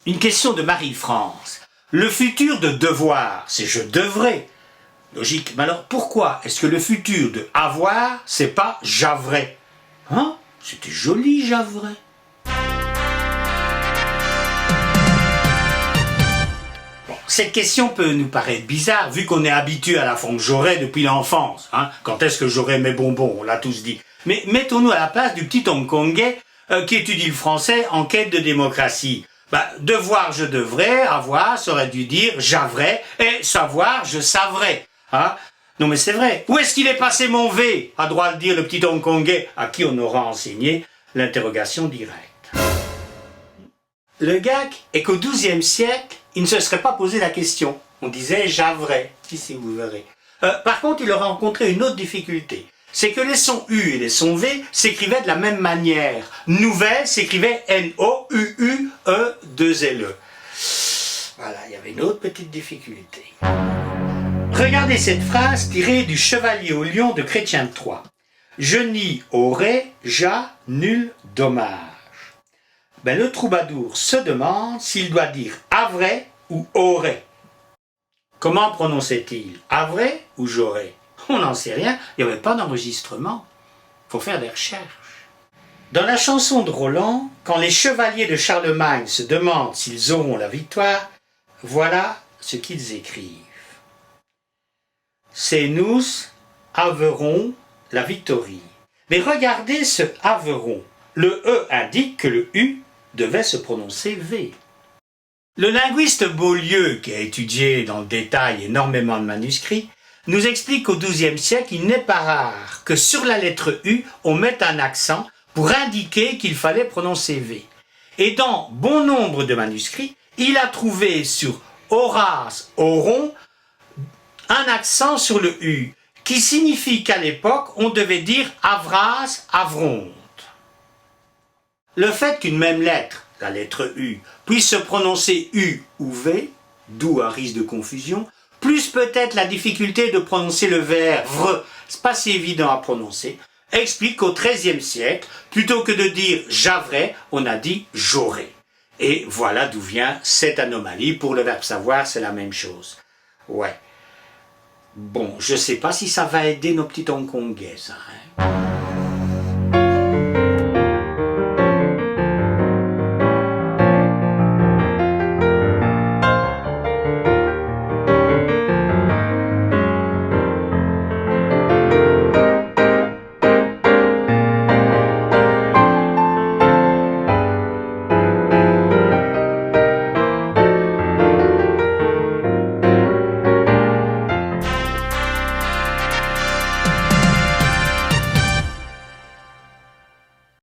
Une question de Marie-France. Le futur de devoir, c'est je devrais. Logique. Mais alors pourquoi est-ce que le futur de avoir, c'est pas j'avrais? Hein? C'était joli, j'avrais. Bon, cette question peut nous paraître bizarre, vu qu'on est habitué à la forme j'aurais depuis l'enfance. Hein? Quand est-ce que j'aurai mes bonbons? On l'a tous dit. Mais mettons-nous à la place du petit Hongkongais qui étudie le français en quête de démocratie. Devoir, je devrais, avoir, ça aurait dû dire j'avrais, et savoir, je savrais. Hein? Non mais c'est vrai. Où est-ce qu'il est passé mon V? A droit de dire le petit Hongkongais à qui on aura enseigné l'interrogation directe. Le gag est qu'au XIIe siècle, il ne se serait pas posé la question. On disait j'avrais, ici vous verrez. Par contre, il aurait rencontré une autre difficulté. C'est que les sons U et les sons V s'écrivaient de la même manière. Nouvelle s'écrivait N-O-U-U-E-2-L-E. Voilà, il y avait une autre petite difficulté. Regardez cette phrase tirée du Chevalier au lion de Chrétien de Troyes. Je n'y aurais, ja, nul dommage. Le troubadour se demande s'il doit dire avrais ou aurait. Comment prononçait-il? Avrais ou j'aurais? On n'en sait rien, il n'y avait pas d'enregistrement. Il faut faire des recherches. Dans la chanson de Roland, quand les chevaliers de Charlemagne se demandent s'ils auront la victoire, voilà ce qu'ils écrivent. C'est nous averons la victoire. Mais regardez ce averons. Le E indique que le U devait se prononcer V. Le linguiste Beaulieu, qui a étudié dans le détail énormément de manuscrits, nous explique qu'au XIIe siècle, il n'est pas rare que sur la lettre U, on mette un accent pour indiquer qu'il fallait prononcer V. Et dans bon nombre de manuscrits, il a trouvé sur Horace, Auron, un accent sur le U, qui signifie qu'à l'époque, on devait dire Avras, Avronte. Le fait qu'une même lettre, la lettre U, puisse se prononcer U ou V, d'où un risque de confusion, plus peut-être la difficulté de prononcer le verbe vre, c'est pas si évident à prononcer, explique qu'au XIIIe siècle, plutôt que de dire j'avrais, on a dit j'aurais. Et voilà d'où vient cette anomalie. Pour le verbe savoir, c'est la même chose. Ouais. Bon, je sais pas si ça va aider nos petits Hongkongais, ça, hein.